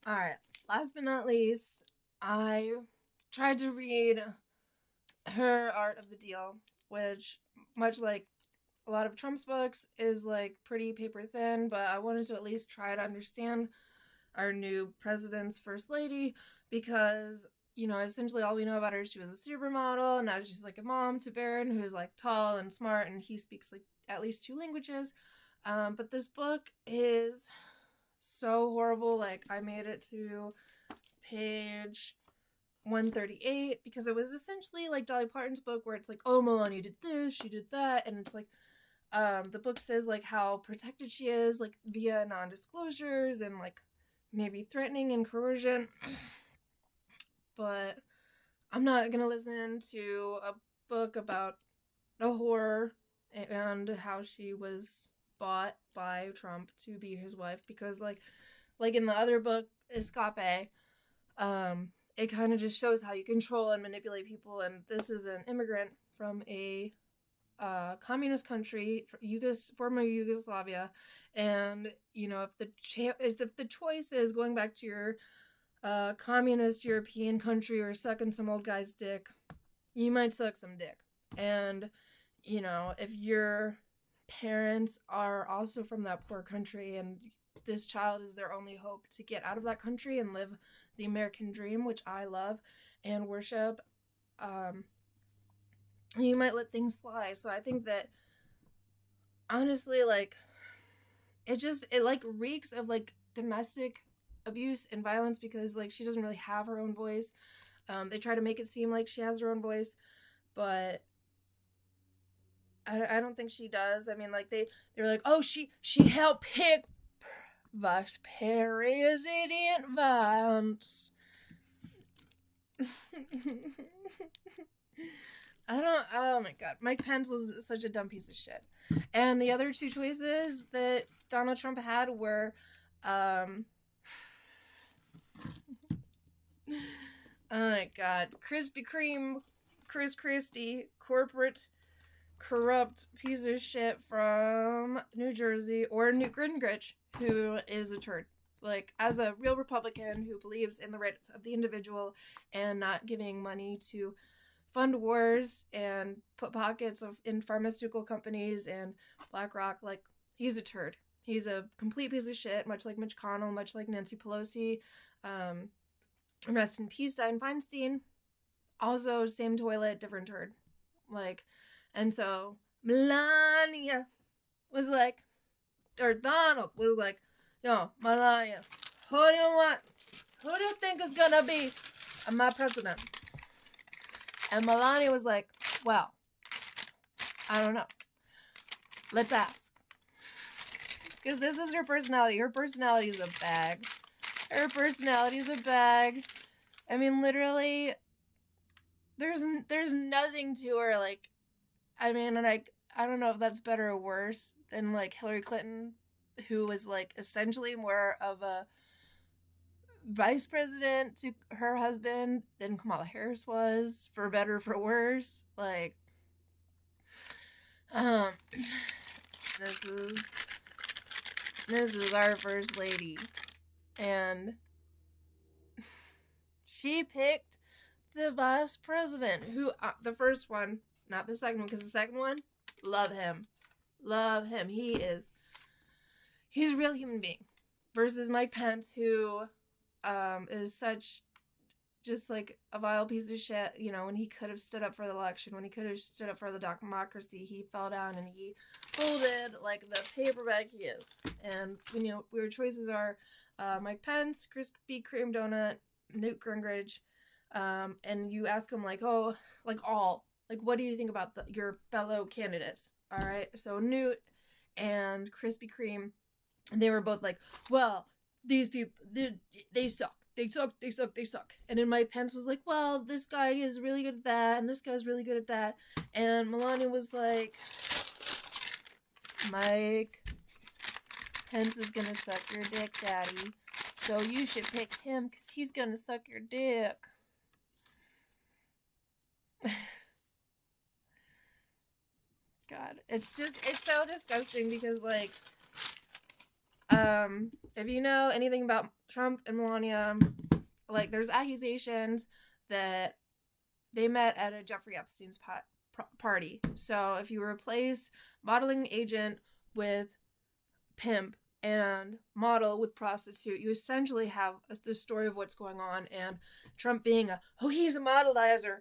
Alright, last but not least, I tried to read her Art of the Deal, which, much like a lot of Trump's books, is like pretty paper thin, but I wanted to at least try to understand our new president's first lady because, essentially all we know about her is she was a supermodel, and now she's like a mom to Barron, who's like tall and smart, and he speaks like at least two languages. But this book is so horrible. Like, I made it to page 138 because it was essentially like Dolly Parton's book where it's like, oh, Melania did this, she did that, and it's like, the book says like how protected she is, like via non-disclosures and like maybe threatening and coercion. But I'm not gonna listen to a book about a horror and how she was bought by Trump to be his wife because like in the other book, Escape, it kind of just shows how you control and manipulate people, and this is an immigrant from a communist country, former Yugoslavia, and if the choice is going back to your communist European country or sucking some old guy's dick, you might suck some dick. And if your parents are also from that poor country and this child is their only hope to get out of that country and live the American dream, which I love and worship, you might let things slide. So I think that honestly, like, it like reeks of like domestic abuse and violence because like she doesn't really have her own voice. They try to make it seem like she has her own voice, but I don't think she does. I mean, like they're like, oh, she helped pick Vice President Vance. Oh my god. Mike Pence was such a dumb piece of shit. And the other two choices that Donald Trump had were, oh my god. Krispy Kreme, Chris Christie, corporate, corrupt piece of shit from New Jersey, or Newt Gingrich, who is a turd. Like, as a real Republican who believes in the rights of the individual and not giving money to fund wars and put pockets in pharmaceutical companies and BlackRock, like, he's a turd. He's a complete piece of shit, much like Mitch McConnell, much like Nancy Pelosi. Rest in peace, Dianne Feinstein. Also, same toilet, different turd. Like, and so Melania was like, or Donald was like, yo, Melania, who do you think is gonna be my president? And Melania was like, well, I don't know. Let's ask. Because this is her personality. Her personality is a bag. Her personality is a bag. I mean, literally, there's nothing to her. Like, I mean, and I don't know if that's better or worse than, like, Hillary Clinton, who was, like, essentially more of a vice president to her husband than Kamala Harris was, for better or for worse. Like, this is our first lady, and she picked the vice president, who, the first one, not the second one, because the second one, love him. He's a real human being, versus Mike Pence, who is such just like a vile piece of shit. When he could have stood up for the election, when he could have stood up for the democracy, he fell down and he folded like the paperback he is. And weird choices are Mike Pence, Krispy Kreme donut, Newt Gingrich, and you ask him like, oh, like what do you think about your fellow candidates? All right, so Newt and Krispy Kreme, they were both like, well, these people, they suck. They suck. And then Mike Pence was like, well, this guy is really good at that, and this guy's really good at that. And Melania was like, Mike Pence is gonna suck your dick, daddy. So you should pick him, because he's gonna suck your dick. God, it's so disgusting because, like, if you know anything about Trump and Melania, like there's accusations that they met at a Jeffrey Epstein's party. So if you replace modeling agent with pimp and model with prostitute, you essentially have the story of what's going on. And Trump being he's a modelizer,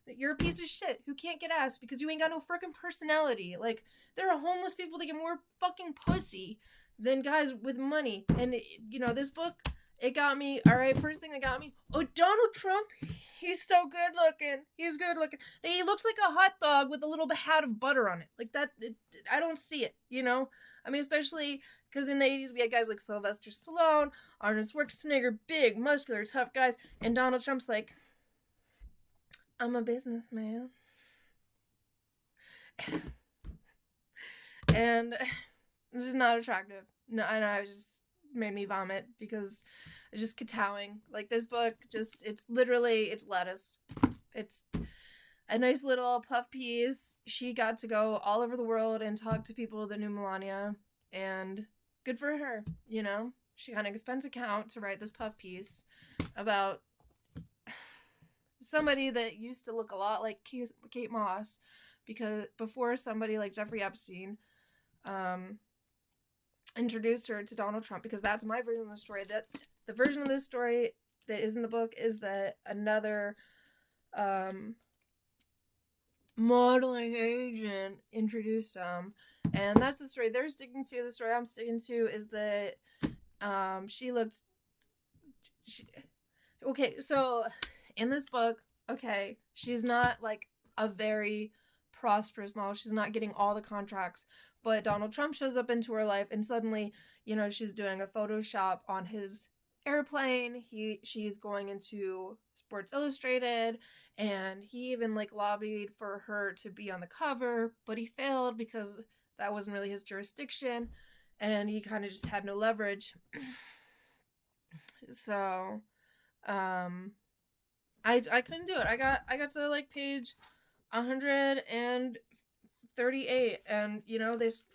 you're a piece of shit who can't get ass because you ain't got no freaking personality. Like, there are homeless people that get more fucking pussy than guys with money. And this book, it got me. All right, first thing that got me, Donald Trump, he's so good looking. He's good looking. He looks like a hot dog with a little hat of butter on it. Like that, I don't see it, I mean, especially because in the 80s we had guys like Sylvester Stallone, Arnold Schwarzenegger, big, muscular, tough guys, and Donald Trump's like, I'm a businessman. And this is not attractive. No, and I just made me vomit because it's just kowtowing. Like, this book, it's lettuce. It's a nice little puff piece. She got to go all over the world and talk to people that knew Melania, and good for her, She got an expense account to write this puff piece about somebody that used to look a lot like Kate Moss, because before somebody like Jeffrey Epstein introduced her to Donald Trump, because that's my version of the story. That the version of this story that is in the book is that another modeling agent introduced him, and that's the story they're sticking to. The story I'm sticking to is that so in this book, she's not like a very prosperous model. She's not getting all the contracts, but Donald Trump shows up into her life, and suddenly, she's doing a Photoshop on his airplane. She's going into Sports Illustrated, and he even like lobbied for her to be on the cover, but he failed because that wasn't really his jurisdiction, and he kind of just had no leverage. So I couldn't do it. I got to like page 138, and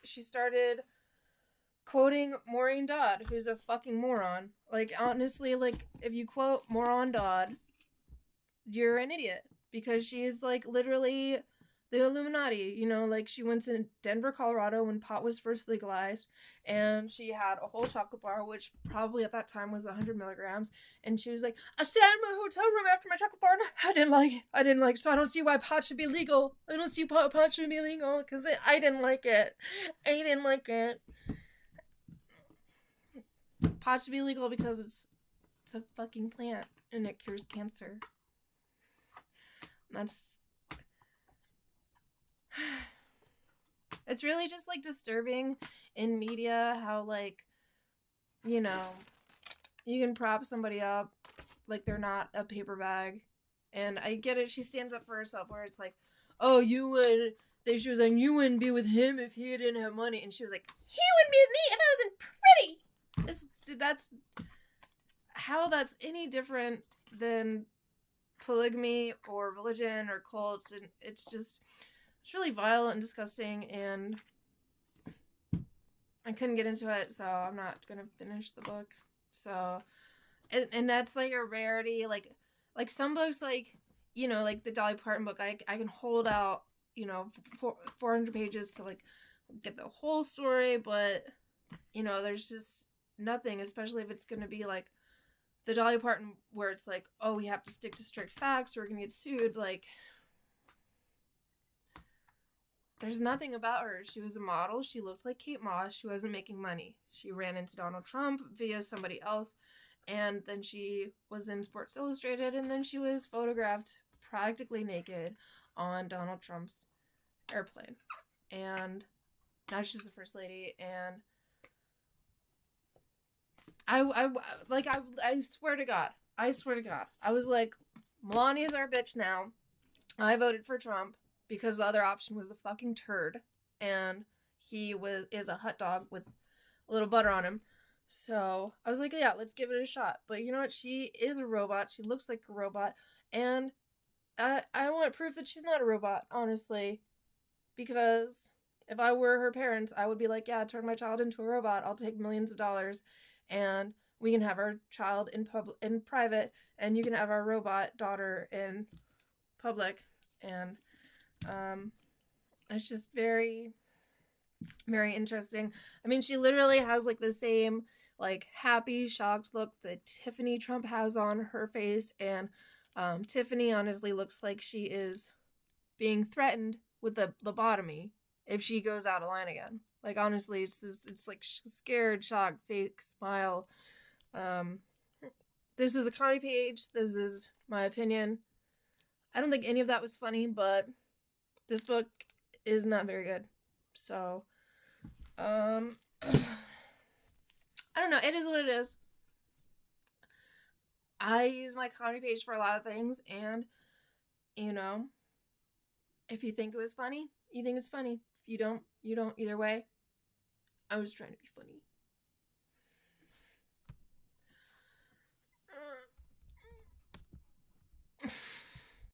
she started quoting Maureen Dodd, who's a fucking moron. Like, honestly, like, if you quote Moron Dodd, you're an idiot, because she's like literally the Illuminati. Like, she went to Denver, Colorado when pot was first legalized, and she had a whole chocolate bar, which probably at that time was 100 milligrams, and she was like, I sat in my hotel room after my chocolate bar, and I didn't like it, so I don't see why pot should be legal. I don't see pot should be legal, because I didn't like it. Pot should be legal because it's a fucking plant, and it cures cancer. It's really just like disturbing in media how, like, you can prop somebody up like they're not a paper bag. And I get it, she stands up for herself, where it's like, she was like, you wouldn't be with him if he didn't have money, and she was like, he wouldn't be with me if I wasn't pretty. That's how that's any different than polygamy or religion or cults, and it's really vile and disgusting, and I couldn't get into it, so I'm not gonna finish the book. So, and that's like a rarity. Like some books, like like the Dolly Parton book, I can hold out 400 pages to like get the whole story, but there's just nothing, especially if it's gonna be like the Dolly Parton, where it's like, we have to stick to strict facts or we're gonna get sued. Like, there's nothing about her. She was a model. She looked like Kate Moss. She wasn't making money. She ran into Donald Trump via somebody else, and then she was in Sports Illustrated, and then she was photographed practically naked on Donald Trump's airplane. And now she's the first lady, and I swear to God, I was like, Melania's our bitch now. I voted for Trump because the other option was a fucking turd, and he is a hot dog with a little butter on him. So I was like, yeah, let's give it a shot. But you know what? She is a robot. She looks like a robot, and I want proof that she's not a robot, honestly, because If I were her parents, I would be like, yeah, turn my child into a robot. I'll take millions of dollars, and we can have our child in private, and you can have our robot daughter in public. And it's just very, very interesting. I mean, she literally has like the same like happy, shocked look that Tiffany Trump has on her face, and Tiffany honestly looks like she is being threatened with a lobotomy if she goes out of line again. Like honestly, it's like scared, shocked, fake smile. Um, this is a comedy page. This is my opinion. I don't think any of that was funny, but this book is not very good. So, I don't know. It is what it is. I use my comedy page for a lot of things, and you know, if you think it was funny, you think it's funny. If you don't, you don't. Either way, I was trying to be funny.